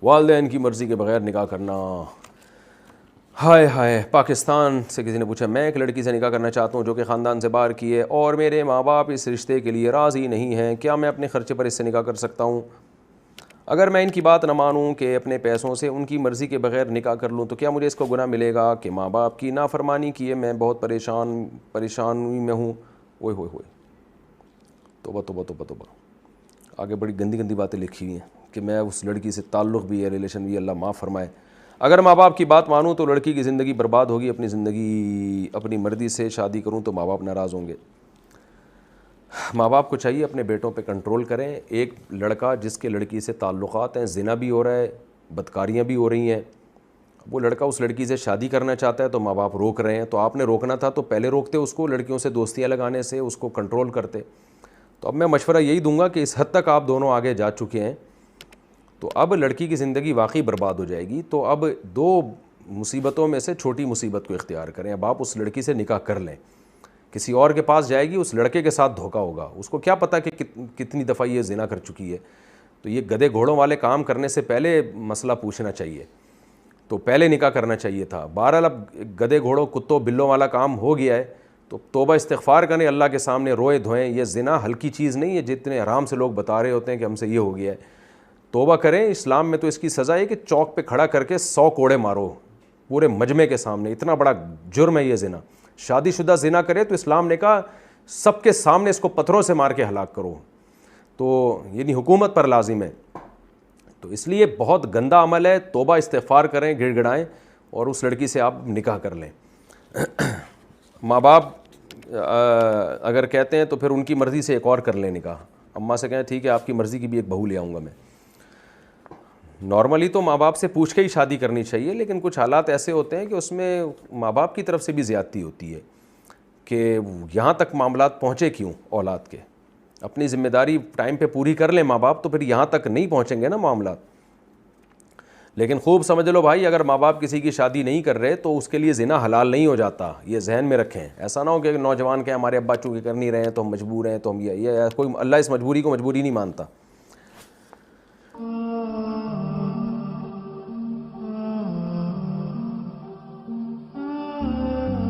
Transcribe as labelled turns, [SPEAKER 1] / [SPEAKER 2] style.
[SPEAKER 1] والدین کی مرضی کے بغیر نکاح کرنا، ہائے ہائے۔ پاکستان سے کسی نے پوچھا، میں ایک لڑکی سے نکاح کرنا چاہتا ہوں جو کہ خاندان سے باہر کی ہے اور میرے ماں باپ اس رشتے کے لیے راضی نہیں ہیں، کیا میں اپنے خرچے پر اس سے نکاح کر سکتا ہوں؟ اگر میں ان کی بات نہ مانوں کہ اپنے پیسوں سے ان کی مرضی کے بغیر نکاح کر لوں تو کیا مجھے اس کو گناہ ملے گا کہ ماں باپ کی نافرمانی کیے میں بہت پریشانی میں ہوں؟ اوئے ہوئے ہوئے، توبہ توبہ توبہ توبہ۔ آگے بڑی گندی گندی باتیں لکھی ہوئی ہیں کہ میں اس لڑکی سے تعلق بھی ہے، ریلیشن بھی، اللہ معاف فرمائے۔ اگر ماں باپ کی بات مانوں تو لڑکی کی زندگی برباد ہوگی، اپنی زندگی اپنی مرضی سے شادی کروں تو ماں باپ ناراض ہوں گے۔ ماں باپ کو چاہیے اپنے بیٹوں پہ کنٹرول کریں۔ ایک لڑکا جس کے لڑکی سے تعلقات ہیں، زنا بھی ہو رہا ہے، بدکاریاں بھی ہو رہی ہیں، وہ لڑکا اس لڑکی سے شادی کرنا چاہتا ہے تو ماں باپ روک رہے ہیں، تو آپ نے روکنا تھا تو پہلے روکتے اس کو، لڑکیوں سے دوستیاں لگانے سے اس کو کنٹرول کرتے۔ تو اب میں مشورہ یہی دوں گا کہ اس حد تک آپ دونوں آگے جا چکے ہیں تو اب لڑکی کی زندگی واقعی برباد ہو جائے گی، تو اب دو مصیبتوں میں سے چھوٹی مصیبت کو اختیار کریں۔ اب آپ اس لڑکی سے نکاح کر لیں، کسی اور کے پاس جائے گی، اس لڑکے کے ساتھ دھوکا ہوگا، اس کو کیا پتہ کہ کتنی دفعہ یہ زنا کر چکی ہے۔ تو یہ گدھے گھوڑوں والے کام کرنے سے پہلے مسئلہ پوچھنا چاہیے، تو پہلے نکاح کرنا چاہیے تھا۔ بہرحال اب گدھے گھوڑوں کتوں بلوں والا کام ہو گیا ہے تو توبہ استغفار کریں، اللہ کے سامنے روئے دھوئیں۔ یہ زنا ہلکی چیز نہیں ہے جتنے آرام سے لوگ بتا رہے ہوتے ہیں کہ ہم سے یہ ہو گیا ہے۔ توبہ کریں، اسلام میں تو اس کی سزا ہے کہ چوک پہ کھڑا کر کے 100 کوڑے مارو پورے مجمع کے سامنے، اتنا بڑا جرم ہے یہ زنا۔ شادی شدہ زنا کرے تو اسلام نے کہا سب کے سامنے اس کو پتھروں سے مار کے ہلاک کرو، تو یعنی حکومت پر لازم ہے۔ تو اس لیے بہت گندا عمل ہے، توبہ استغفار کریں، گڑ گڑائیں اور اس لڑکی سے آپ نکاح کر لیں۔ ماں باپ اگر کہتے ہیں تو پھر ان کی مرضی سے ایک اور کر لیں نکاح۔ اماں سے کہیں ٹھیک ہے آپ کی مرضی کی بھی ایک بہو لے آؤں گا میں۔ نارملی تو ماں باپ سے پوچھ کے ہی شادی کرنی چاہیے، لیکن کچھ حالات ایسے ہوتے ہیں کہ اس میں ماں باپ کی طرف سے بھی زیادتی ہوتی ہے کہ یہاں تک معاملات پہنچے کیوں اولاد کے۔ اپنی ذمہ داری ٹائم پہ پوری کر لیں ماں باپ تو پھر یہاں تک نہیں پہنچیں گے نا معاملات۔ لیکن خوب سمجھ لو بھائی، اگر ماں باپ کسی کی شادی نہیں کر رہے تو اس کے لیے زنا حلال نہیں ہو جاتا، یہ ذہن میں رکھیں۔ ایسا نہ ہو کہ نوجوان کہ ہمارے ابا چونکہ کر نہیں رہے ہیں تو ہم مجبور ہیں، تو ہم یہ کوئی اللہ اس مجبوری کو مجبوری نہیں مانتا۔